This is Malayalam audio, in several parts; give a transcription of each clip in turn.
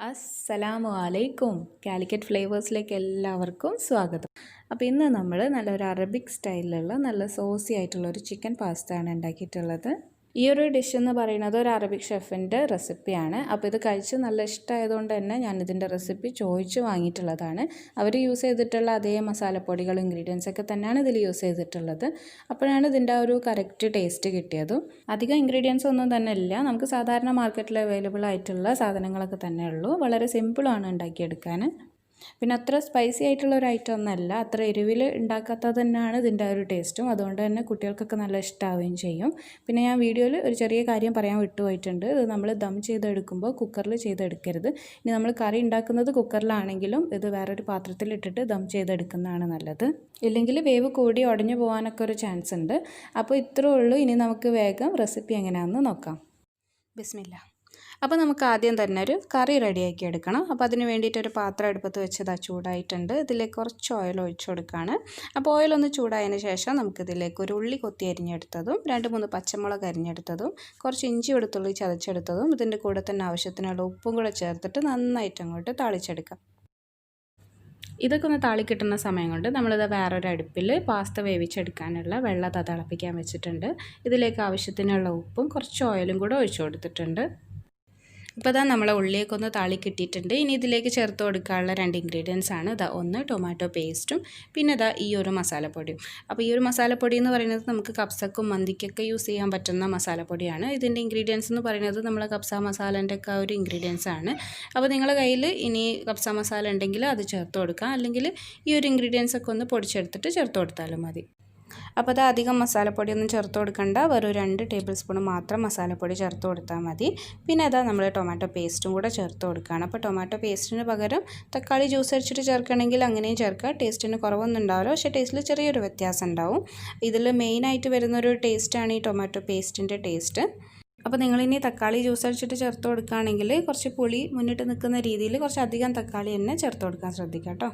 അസ്സലാമു അലൈക്കും. കാലിക്കറ്റ് ഫ്ലേവേഴ്സിലേക്ക് എല്ലാവർക്കും സ്വാഗതം. അപ്പോൾ ഇന്ന് നമ്മൾ നല്ലൊരു അറബിക് സ്റ്റൈലിലുള്ള നല്ല സോസി ആയിട്ടുള്ള ഒരു ചിക്കൻ പാസ്തയാണ് ഉണ്ടാക്കിയിട്ടുള്ളത്. ഈ ഒരു ഡിഷ് എന്ന് പറയുന്നത് ഒരു അറബിക് ഷെഫിൻ്റെ റെസിപ്പിയാണ്. അപ്പോൾ ഇത് കഴിച്ച് നല്ല ഇഷ്ടമായതുകൊണ്ട് തന്നെ ഞാനിതിൻ്റെ റെസിപ്പി ചോദിച്ച് വാങ്ങിയിട്ടുള്ളതാണ്. അവർ യൂസ് ചെയ്തിട്ടുള്ള അതേ മസാലപ്പൊടികൾ ഇൻഗ്രീഡിയൻസ് ഒക്കെ തന്നെയാണ് ഇതിൽ യൂസ് ചെയ്തിട്ടുള്ളത്. അപ്പോഴാണ് ഇതിൻ്റെ ആ ഒരു കറക്റ്റ് ടേസ്റ്റ് കിട്ടിയതും. അധികം ഇൻഗ്രീഡിയൻസ് ഒന്നും തന്നെ ഇല്ല. നമുക്ക് സാധാരണ മാർക്കറ്റിൽ അവൈലബിൾ ആയിട്ടുള്ള സാധനങ്ങളൊക്കെ തന്നെ ഉള്ളൂ. വളരെ സിമ്പിളാണ് ഉണ്ടാക്കിയെടുക്കാൻ. പിന്നെ അത്ര സ്പൈസി ആയിട്ടുള്ള ഒരു ഐറ്റം ഒന്നല്ല, അത്ര എരിവിൽ ഉണ്ടാക്കാത്തത് തന്നെയാണ് ഇതിൻ്റെ ഒരു ടേസ്റ്റും. അതുകൊണ്ട് തന്നെ കുട്ടികൾക്കൊക്കെ നല്ല ഇഷ്ടമാവുകയും ചെയ്യും. പിന്നെ ഞാൻ വീഡിയോയിൽ ഒരു ചെറിയ കാര്യം പറയാൻ വിട്ടുപോയിട്ടുണ്ട്. ഇത് നമ്മൾ ദം ചെയ്തെടുക്കുമ്പോൾ കുക്കറിൽ ചെയ്തെടുക്കരുത്. ഇനി നമ്മൾ കറി ഉണ്ടാക്കുന്നത് കുക്കറിലാണെങ്കിലും ഇത് വേറൊരു പാത്രത്തിലിട്ടിട്ട് ദം ചെയ്തെടുക്കുന്നതാണ് നല്ലത്. ഇല്ലെങ്കിൽ വേവ് കൂടി ഉടഞ്ഞു പോകാനൊക്കെ ഒരു ചാൻസ് ഉണ്ട്. അപ്പോൾ ഇത്രേ ഉള്ളൂ. ഇനി നമുക്ക് വേഗം റെസിപ്പി എങ്ങനെയാണെന്ന് നോക്കാം. ബിസ്മില്ലാ. അപ്പോൾ നമുക്ക് ആദ്യം തന്നെ ഒരു കറി റെഡിയാക്കി എടുക്കണം. അപ്പോൾ അതിന് വേണ്ടിയിട്ടൊരു പാത്രം അടുപ്പത്ത് വെച്ചത് ചൂടായിട്ടുണ്ട്. ഇതിലേക്ക് കുറച്ച് ഓയിൽ ഒഴിച്ചു കൊടുക്കുകയാണ്. അപ്പോൾ ഓയിലൊന്ന് ചൂടായതിന് ശേഷം നമുക്കിതിലേക്ക് ഒരു ഉള്ളി കൊത്തി അരിഞ്ഞെടുത്തതും 2-3 പച്ചമുളക് അരിഞ്ഞെടുത്തതും കുറച്ച് ഇഞ്ചി വെളുത്തുള്ളി ചതച്ചെടുത്തതും ഇതിൻ്റെ കൂടെ തന്നെ ആവശ്യത്തിനുള്ള ഉപ്പും കൂടെ ചേർത്തിട്ട് നന്നായിട്ട് അങ്ങോട്ട് താളിച്ചെടുക്കാം. ഇതൊക്കെ ഒന്ന് താളിക്കിട്ടുന്ന സമയം കൊണ്ട് നമ്മളിത് വേറൊരു അടുപ്പിൽ പാസ്ത വേവിച്ചെടുക്കാനുള്ള വെള്ളം തിളപ്പിക്കാൻ വെച്ചിട്ടുണ്ട്. ഇതിലേക്ക് ആവശ്യത്തിനുള്ള ഉപ്പും കുറച്ച് ഓയിലും കൂടെ ഒഴിച്ചു കൊടുത്തിട്ടുണ്ട്. ഇപ്പോൾ ഇതാ നമ്മളെ ഉള്ളിയൊക്കെ ഒന്ന് താളി കിട്ടിയിട്ടുണ്ട്. ഇനി ഇതിലേക്ക് ചേർത്ത് കൊടുക്കാനുള്ള 2 ഇൻഗ്രീഡിയൻസ് ആണ്. ഒന്ന് ടൊമാറ്റോ പേസ്റ്റും പിന്നെ ഈ ഒരു മസാലപ്പൊടിയും. അപ്പോൾ ഈ ഒരു മസാലപ്പൊടി എന്ന് പറയുന്നത് നമുക്ക് കബ്സക്കും മന്തിക്കൊക്കെ യൂസ് ചെയ്യാൻ പറ്റുന്ന മസാലപ്പൊടിയാണ്. ഇതിൻ്റെ ഇൻഗ്രീഡിയൻസ് എന്ന് പറയുന്നത് നമ്മളെ കബ്സ മസാലേൻ്റെ ഒക്കെ ഒരു ഇൻഗ്രീഡിയൻസ് ആണ്. അപ്പോൾ നിങ്ങളുടെ കയ്യിൽ ഇനി കബ്സ മസാല ഉണ്ടെങ്കിൽ അത് ചേർത്ത് കൊടുക്കാം, അല്ലെങ്കിൽ ഈ ഒരു ഇൻഗ്രീഡിയൻസ് ഒക്കെ ഒന്ന് പൊടിച്ചെടുത്തിട്ട് ചേർത്ത് കൊടുത്താലും മതി. അപ്പോൾ അത് അധികം മസാലപ്പൊടിയൊന്നും ചേർത്ത് കൊടുക്കണ്ട, വെറും 2 ടേബിൾ സ്പൂൺ മാത്രം മസാലപ്പൊടി ചേർത്ത് കൊടുത്താൽ മതി. പിന്നെ നമ്മൾ ടൊമാറ്റോ പേസ്റ്റും കൂടെ ചേർത്ത് കൊടുക്കുകയാണ്. അപ്പോൾ ടൊമാറ്റോ പേസ്റ്റിന് പകരം തക്കാളി ജ്യൂസ് അടിച്ചിട്ട് ചേർക്കണമെങ്കിൽ അങ്ങനെയും ചേർക്കുക. ടേസ്റ്റിന് കുറവൊന്നും ഉണ്ടാവില്ല, പക്ഷേ ടേസ്റ്റിൽ ചെറിയൊരു വ്യത്യാസം ഉണ്ടാവും. ഇതിൽ മെയിനായിട്ട് വരുന്നൊരു ടേസ്റ്റാണ് ഈ ടൊമാറ്റോ പേസ്റ്റിൻ്റെ ടേസ്റ്റ്. അപ്പോൾ നിങ്ങളിനി തക്കാളി ജ്യൂസ് അടിച്ചിട്ട് ചേർത്ത് കൊടുക്കുകയാണെങ്കിൽ കുറച്ച് പുളി മുന്നിട്ട് നിൽക്കുന്ന രീതിയിൽ കുറച്ച് അധികം തക്കാളി തന്നെ ചേർത്ത് കൊടുക്കാൻ ശ്രദ്ധിക്കുക കേട്ടോ.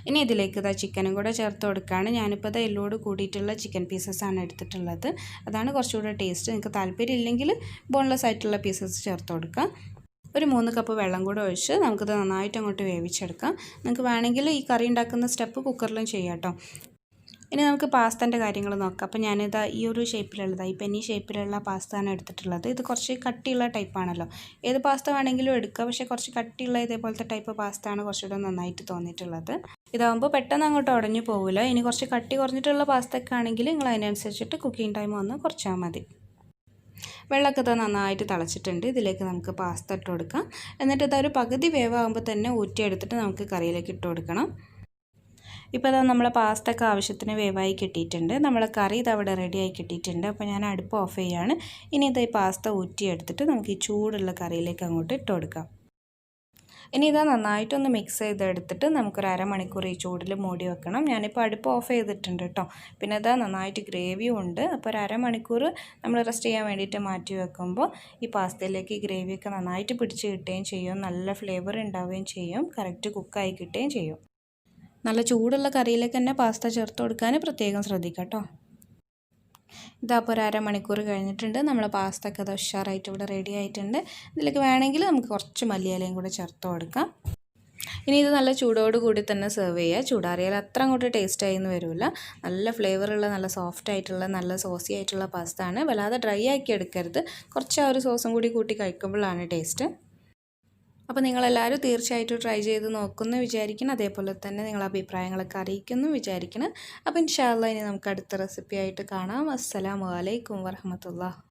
ഇനി ഇതിലേക്ക് ചിക്കനും കൂടെ ചേർത്ത് കൊടുക്കുകയാണ്. ഞാനിപ്പോൾ എല്ലോട് കൂടിയിട്ടുള്ള ചിക്കൻ പീസസാണ് എടുത്തിട്ടുള്ളത്. അതാണ് കുറച്ചുകൂടെ ടേസ്റ്റ്. നിങ്ങൾക്ക് താല്പര്യം ഇല്ലെങ്കിൽ ബോൺലെസ് ആയിട്ടുള്ള പീസസ് ചേർത്ത് കൊടുക്കാം. ഒരു 3 കപ്പ് വെള്ളം കൂടെ ഒഴിച്ച് നമുക്കിത് നന്നായിട്ട് അങ്ങോട്ട് വേവിച്ചെടുക്കാം. നിങ്ങൾക്ക് വേണമെങ്കിൽ ഈ കറി ഉണ്ടാക്കുന്ന സ്റ്റെപ്പ് കുക്കറിലും ചെയ്യാം കേട്ടോ. ഇനി നമുക്ക് പാസ്തൻ്റെ കാര്യങ്ങൾ നോക്കാം. അപ്പോൾ ഞാനിത് ഈ ഒരു ഷേപ്പിലുള്ളത്, ഈ പെന്നി ഷേപ്പിലുള്ള പാസ്തയാണ് എടുത്തിട്ടുള്ളത്. ഇത് കുറച്ച് കട്ടിയുള്ള ടൈപ്പാണല്ലോ. ഏത് പാസ്ത വേണമെങ്കിലും എടുക്കുക, പക്ഷേ കുറച്ച് കട്ടിയുള്ള ഇതേപോലത്തെ ടൈപ്പ് പാസ്തയാണ് കുറച്ചുകൂടെ നന്നായിട്ട് തോന്നിയിട്ടുള്ളത്. ഇതാകുമ്പോൾ പെട്ടെന്ന് അങ്ങോട്ട് ഉടഞ്ഞു പോകില്ല. ഇനി കുറച്ച് കട്ടി കുറഞ്ഞിട്ടുള്ള പാസ്തയൊക്കെ ആണെങ്കിൽ നിങ്ങൾ അതിനനുസരിച്ചിട്ട് കുക്കിംഗ് ടൈം ഒന്ന് കുറച്ചാൽ മതി. വെള്ളമൊക്കെ നന്നായിട്ട് തിളച്ചിട്ടുണ്ട്. ഇതിലേക്ക് നമുക്ക് പാസ്ത ഇട്ട് കൊടുക്കാം. എന്നിട്ട് ഇതൊരു പകുതി വേവാകുമ്പോൾ തന്നെ ഊറ്റിയെടുത്തിട്ട് നമുക്ക് കറിയിലേക്ക് ഇട്ട് കൊടുക്കണം. ഇപ്പോൾ നമ്മളെ പാസ്തയൊക്കെ ആവശ്യത്തിന് വേവായി കിട്ടിയിട്ടുണ്ട്. നമ്മളെ കറി അവിടെ റെഡിയായി കിട്ടിയിട്ടുണ്ട്. അപ്പോൾ ഞാൻ അടുപ്പ് ഓഫ് ചെയ്യുകയാണ്. ഇനി ഈ പാസ്ത ഊറ്റിയെടുത്തിട്ട് നമുക്ക് ഈ ചൂടുള്ള കറിയിലേക്ക് അങ്ങോട്ട് ഇട്ട് കൊടുക്കാം. ഇനി നന്നായിട്ടൊന്ന് മിക്സ് ചെയ്തെടുത്തിട്ട് നമുക്കൊരു അരമണിക്കൂർ ഈ ചൂടിൽ മൂടി വെക്കണം. ഞാനിപ്പോൾ അടുപ്പ് ഓഫ് ചെയ്തിട്ടുണ്ട് കേട്ടോ. പിന്നെ നന്നായിട്ട് ഗ്രേവിയും ഉണ്ട്. അപ്പോൾ ഒരു അരമണിക്കൂർ നമ്മൾ റെസ്റ്റ് ചെയ്യാൻ വേണ്ടിയിട്ട് മാറ്റി വെക്കുമ്പോൾ ഈ പാസ്തയിലേക്ക് ഈ ഗ്രേവിയൊക്കെ നന്നായിട്ട് പിടിച്ച് കിട്ടുകയും ചെയ്യും, നല്ല ഫ്ലേവർ ഉണ്ടാവുകയും ചെയ്യും, കറക്റ്റ് കുക്കായി കിട്ടുകയും ചെയ്യും. നല്ല ചൂടുള്ള കറിയിലേക്ക് തന്നെ പാസ്ത ചേർത്ത് കൊടുക്കാൻ പ്രത്യേകം ശ്രദ്ധിക്കുക കേട്ടോ. അപ്പോൾ ഒരു അരമണിക്കൂർ കഴിഞ്ഞിട്ടുണ്ട്. നമ്മൾ പാസ്തയൊക്കെ ഉഷാറായിട്ട് ഇവിടെ റെഡി ആയിട്ടുണ്ട്. ഇതിലേക്ക് വേണമെങ്കിൽ നമുക്ക് കുറച്ച് മല്ലിയിലയും കൂടെ ചേർത്ത് കൊടുക്കാം. ഇനി ഇത് നല്ല ചൂടോടുകൂടി തന്നെ സെർവ് ചെയ്യുക. ചൂടാറിയാൽ അത്ര അങ്ങോട്ട് ടേസ്റ്റായി എന്ന് വരില്ല. നല്ല ഫ്ലേവറുള്ള, നല്ല സോഫ്റ്റ് ആയിട്ടുള്ള, നല്ല സോസി ആയിട്ടുള്ള പാസ്ത ആണ്. വല്ലാതെ ഡ്രൈ ആക്കി എടുക്കരുത്. കുറച്ച് ആ ഒരു സോസും കൂടി കൂട്ടി കഴിക്കുമ്പോഴാണ് ടേസ്റ്റ്. അപ്പോൾ നിങ്ങളെല്ലാവരും തീർച്ചയായിട്ടും ട്രൈ ചെയ്ത് നോക്കുമെന്ന് വിചാരിക്കണം. അതേപോലെ തന്നെ നിങ്ങളുടെ അഭിപ്രായങ്ങളൊക്കെ അറിയിക്കുമെന്ന് വിചാരിക്കണം. അപ്പോൾ ഇൻഷാ അല്ലാഹ് ഇനി നമുക്ക് അടുത്ത റെസിപ്പി ആയിട്ട് കാണാം. അസ്സലാമു അലൈക്കും വറഹ്മത്തുള്ളാഹി.